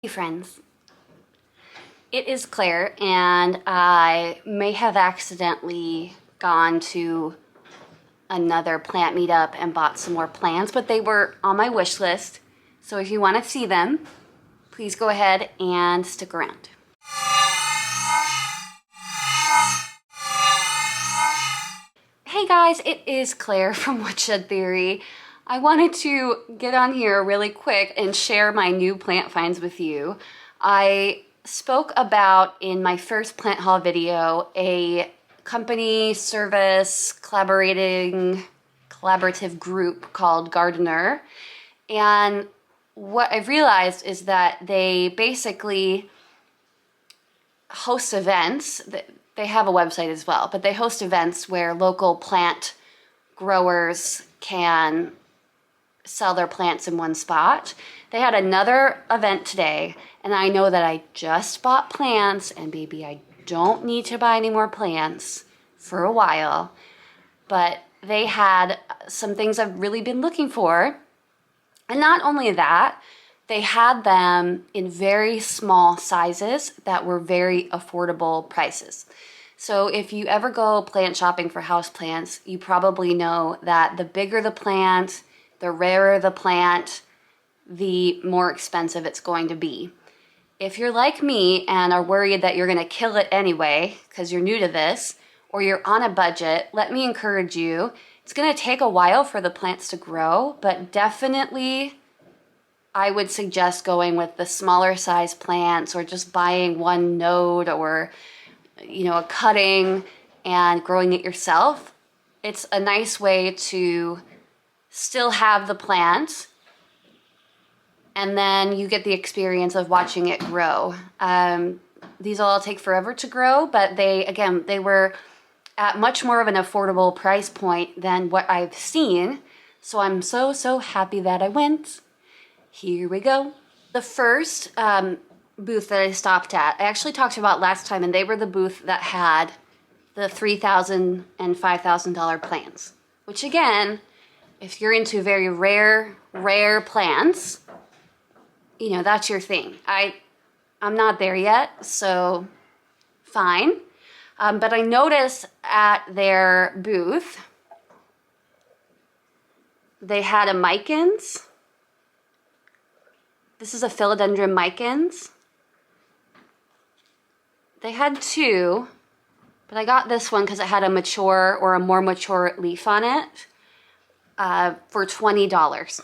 Hey friends, it is Claire and I may have accidentally gone to another plant meetup and bought some more plants, but they were on my wish list. So if you want to see them, please go ahead and stick around. Hey guys, it is Claire from Woodshed Theory. I wanted to get on here really quick and share my new plant finds with you. I spoke about in my first plant haul video a company service collaborative group called Gardeneur, and what I've realized is that they basically host events. They have a website as well, but they host events where local plant growers can sell their plants in one spot. They had another event today, and I know that I just bought plants, and baby, I don't need to buy any more plants for a while, but they had some things I've really been looking for. And not only that, they had them in very small sizes that were very affordable prices. So if you ever go plant shopping for houseplants, you probably know that the bigger the plant, the rarer the plant, the more expensive it's going to be. If you're like me and are worried that you're going to kill it anyway because you're new to this, or you're on a budget, let me encourage you. It's going to take a while for the plants to grow, but definitely I would suggest going with the smaller size plants or just buying one node or a cutting and growing it yourself. It's a nice way to still have the plant, and then you get the experience of watching it grow. These all take forever to grow, but they were at much more of an affordable price point than what I've seen. So I'm so happy that I went. Here we go. The first booth that I stopped at, I actually talked about last time, and they were the booth that had the $3,000 and $5,000 plants, which again, if you're into very rare plants, that's your thing. I'm not there yet, so fine. But I noticed at their booth, they had a mikins. This is a Philodendron mikins. They had two, but I got this one because it had a mature or a more mature leaf on it for $20.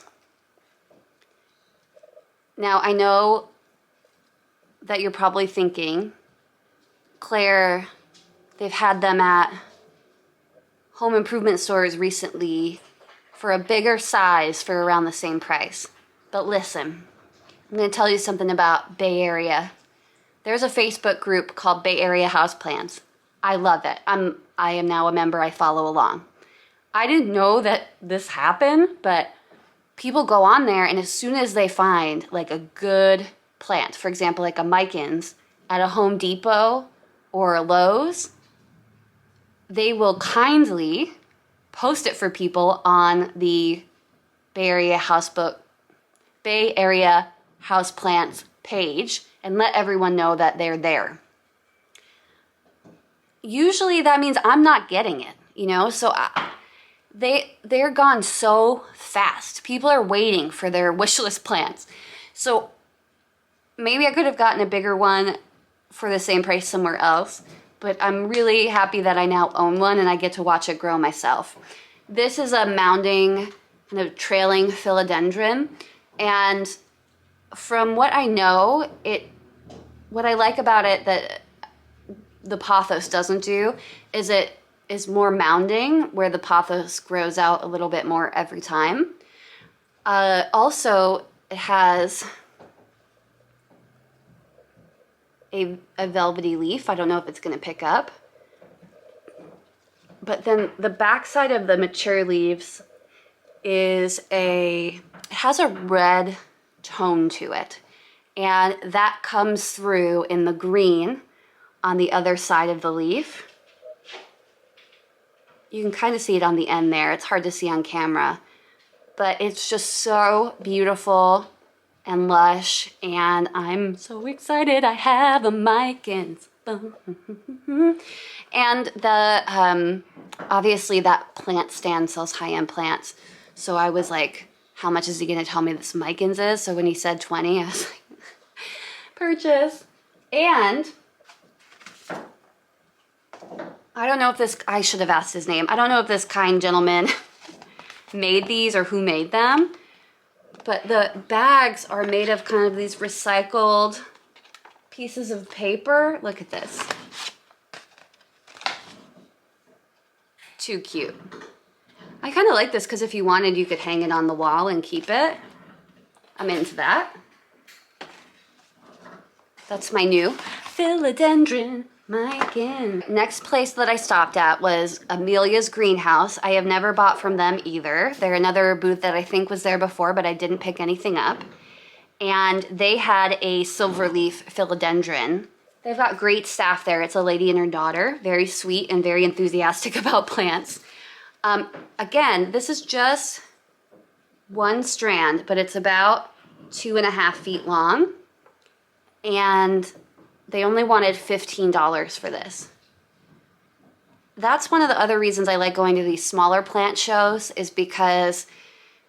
Now, I know that you're probably thinking, Claire, they've had them at home improvement stores recently for a bigger size for around the same price. But listen, I'm going to tell you something about Bay Area. There's a Facebook group called Bay Area Houseplants. I love it. I am now a member. I follow along. I didn't know that this happened, but people go on there, and as soon as they find like a good plant, for example, like a mikins at a Home Depot or a Lowe's, they will kindly post it for people on the Bay Area Houseplants page and let everyone know that they're there. Usually that means I'm not getting it, so they're gone so fast. People are waiting for their wish list plants. So maybe I could have gotten a bigger one for the same price somewhere else, but I'm really happy that I now own one and I get to watch it grow myself. This is a mounding, kind of trailing philodendron, and from what I know, what I like about it that the pothos doesn't do is it is more mounding, where the pothos grows out a little bit more every time. Also, it has a velvety leaf. I don't know if it's going to pick up. But then the backside of the mature leaves it has a red tone to it. And that comes through in the green on the other side of the leaf. You can kind of see it on the end there. It's hard to see on camera, but it's just so beautiful and lush, and I'm so excited. I have a mikins. And the obviously that plant stand sells high-end plants, so I was like, how much is he gonna tell me this mikins is? So when he said 20, I was like, purchase. And I don't know if this, I should have asked his name. I don't know if this kind gentleman made these or who made them, but the bags are made of kind of these recycled pieces of paper. Look at this. Too cute. I kind of like this because if you wanted, you could hang it on the wall and keep it. I'm into that. That's my new Philodendron mikin. Next place that I stopped at was Amelia's greenhouse. I have never bought from them either. They're another booth that I think was there before, but I didn't pick anything up. And they had a silverleaf philodendron. They've got great staff there. It's a lady and her daughter, very sweet and very enthusiastic about plants. Again, this is just one strand, but it's about 2.5 feet long. And they only wanted $15 for this. That's one of the other reasons I like going to these smaller plant shows, is because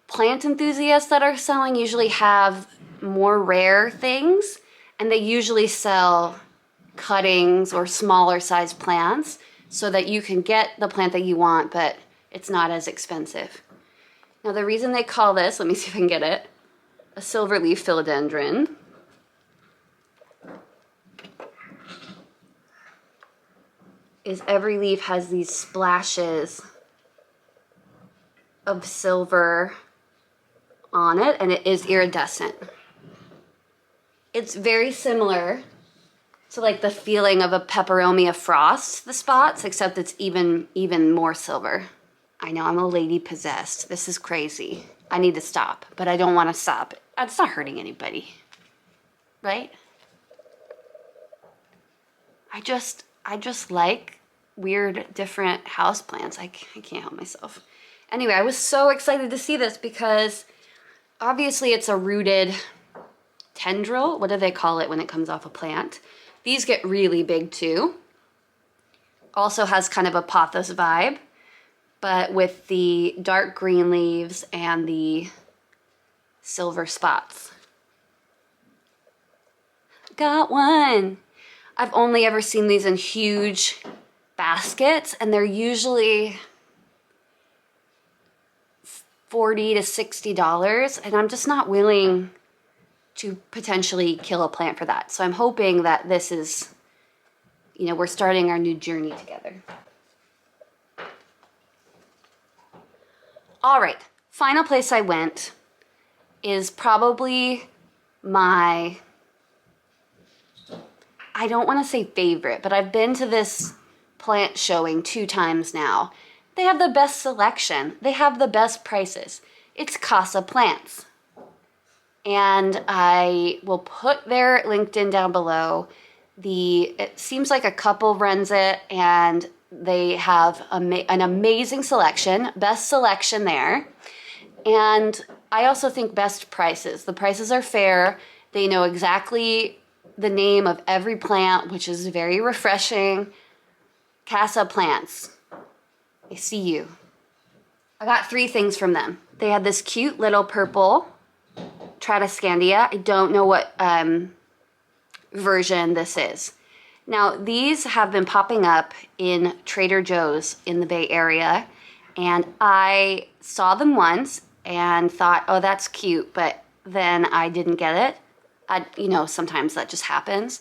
plant enthusiasts that are selling usually have more rare things, and they usually sell cuttings or smaller sized plants so that you can get the plant that you want, but it's not as expensive. Now the reason they call this, let me see if I can get it, a silverleaf philodendron, is every leaf has these splashes of silver on it, and it is iridescent. It's very similar to like the feeling of a peperomia frost, the spots, except it's even more silver. I know, I'm a lady possessed. This is crazy. I need to stop, but I don't want to stop. It's not hurting anybody, right? I just like weird, different houseplants. I can't help myself. Anyway, I was so excited to see this because obviously it's a rooted tendril. What do they call it when it comes off a plant? These get really big too. Also has kind of a pothos vibe, but with the dark green leaves and the silver spots. Got one. I've only ever seen these in huge baskets, and they're usually $40 to $60, and I'm just not willing to potentially kill a plant for that. So I'm hoping that this is, you know, we're starting our new journey together. All right, final place I went is probably my, I don't want to say favorite, but I've been to this plant showing 2 times now. They have the best selection. They have the best prices. It's Casa Plants. And I will put their LinkedIn down below. It seems like a couple runs it, and they have an amazing selection, best selection there. And I also think best prices. The prices are fair. They know exactly the name of every plant, which is very refreshing. Casa Plants. I see you. I got 3 things from them. They had this cute little purple Tradescandia. I don't know what version this is. Now, these have been popping up in Trader Joe's in the Bay Area, and I saw them once and thought, oh, that's cute, but then I didn't get it. You know, sometimes that just happens.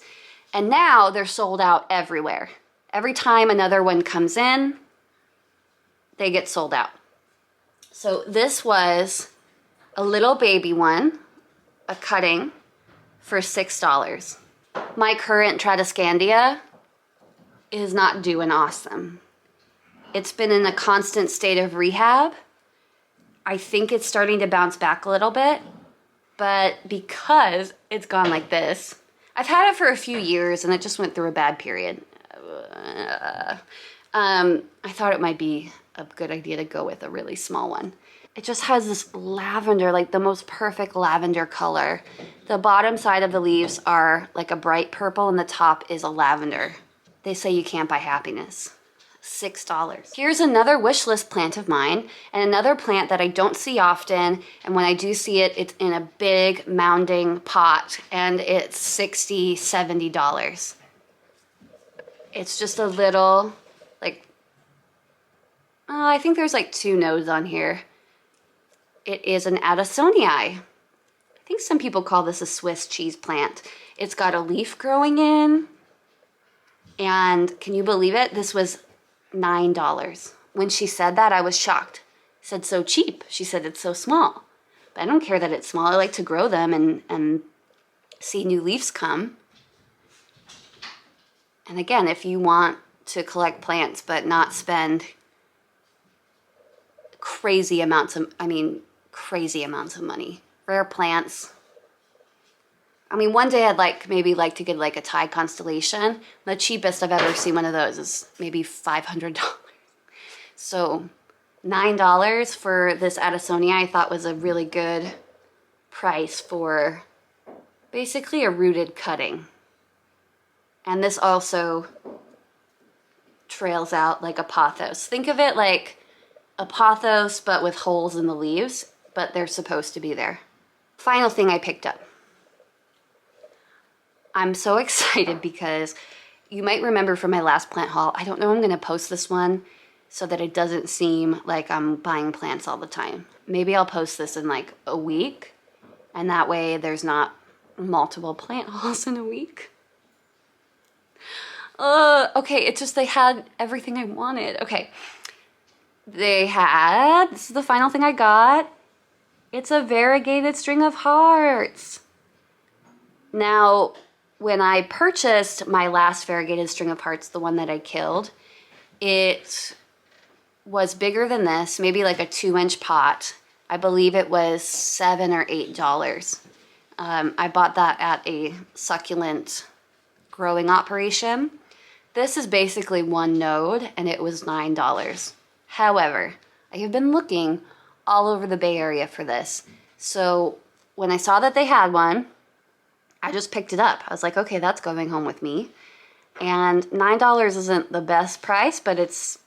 And now they're sold out everywhere. Every time another one comes in, they get sold out. So this was a little baby one, a cutting, for $6. My current Tradescandia is not doing awesome. It's been in a constant state of rehab. I think it's starting to bounce back a little bit, but because it's gone like this, I've had it for a few years and it just went through a bad period. I thought it might be a good idea to go with a really small one. It just has this lavender, like the most perfect lavender color. The bottom side of the leaves are like a bright purple and the top is a lavender. They say you can't buy happiness. $6. Here's another wish list plant of mine, and another plant that I don't see often, and when I do see it, it's in a big mounding pot, and it's $60, $70. It's just a little, like, I think there's like 2 nodes on here. It is an Addisonii. I think some people call this a Swiss cheese plant. It's got a leaf growing in, and can you believe it? This was $9. When she said that, I was shocked. I said, so cheap. She said, it's so small. But I don't care that it's small. I like to grow them and see new leaves come. And again, if you want to collect plants but not spend crazy amounts of money. Rare plants. I mean, one day I'd maybe like to get like a Thai constellation. The cheapest I've ever seen one of those is maybe $500. So $9 for this Addisonii I thought was a really good price for basically a rooted cutting. And this also trails out like a pothos. Think of it like a pothos but with holes in the leaves, but they're supposed to be there. Final thing I picked up. I'm so excited because you might remember from my last plant haul, I don't know, I'm gonna post this one so that it doesn't seem like I'm buying plants all the time. Maybe I'll post this in like a week, and that way there's not multiple plant hauls in a week. Okay, it's just they had everything I wanted. Okay, this is the final thing I got. It's a variegated string of hearts. Now, when I purchased my last variegated string of hearts, the one that I killed, it was bigger than this, maybe like a 2-inch pot. I believe it was $7 or $8. I bought that at a succulent growing operation. This is basically 1 node, and it was $9. However, I have been looking all over the Bay Area for this. So when I saw that they had one, I just picked it up. I was like, okay, that's going home with me. And $9 isn't the best price, but it's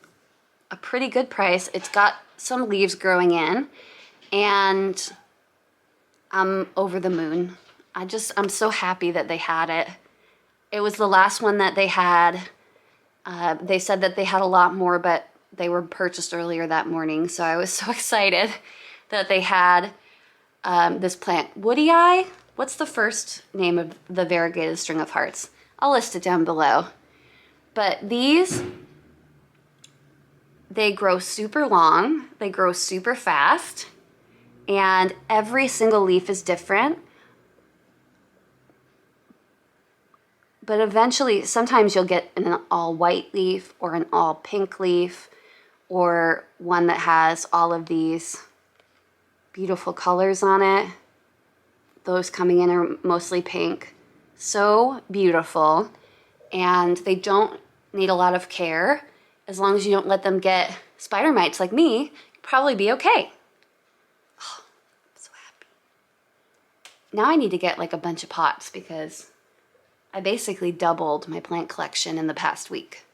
a pretty good price. It's got some leaves growing in, and I'm over the moon. I'm so happy that they had it. It was the last one that they had. They said that they had a lot more, but they were purchased earlier that morning, so I was so excited that they had this plant. Woodii? What's the first name of the variegated string of hearts? I'll list it down below. But these, they grow super long, they grow super fast, and every single leaf is different. But eventually, sometimes you'll get an all white leaf or an all pink leaf, or one that has all of these beautiful colors on it. Those coming in are mostly pink. So beautiful. And they don't need a lot of care. As long as you don't let them get spider mites like me, you'll probably be okay. Oh, I'm so happy. Now I need to get like a bunch of pots because I basically doubled my plant collection in the past week,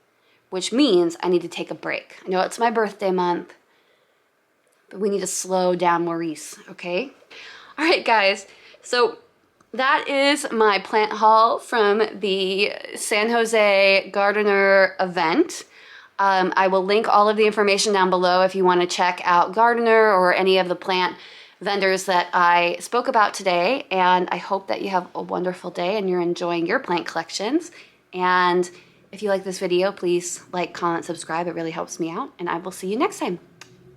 which means I need to take a break. I know it's my birthday month, but we need to slow down Maurice, okay? All right, guys. So that is my plant haul from the San Jose Gardeneur event. I will link all of the information down below if you want to check out Gardeneur or any of the plant vendors that I spoke about today. And I hope that you have a wonderful day and you're enjoying your plant collections. And if you like this video, please like, comment, subscribe. It really helps me out. And I will see you next time.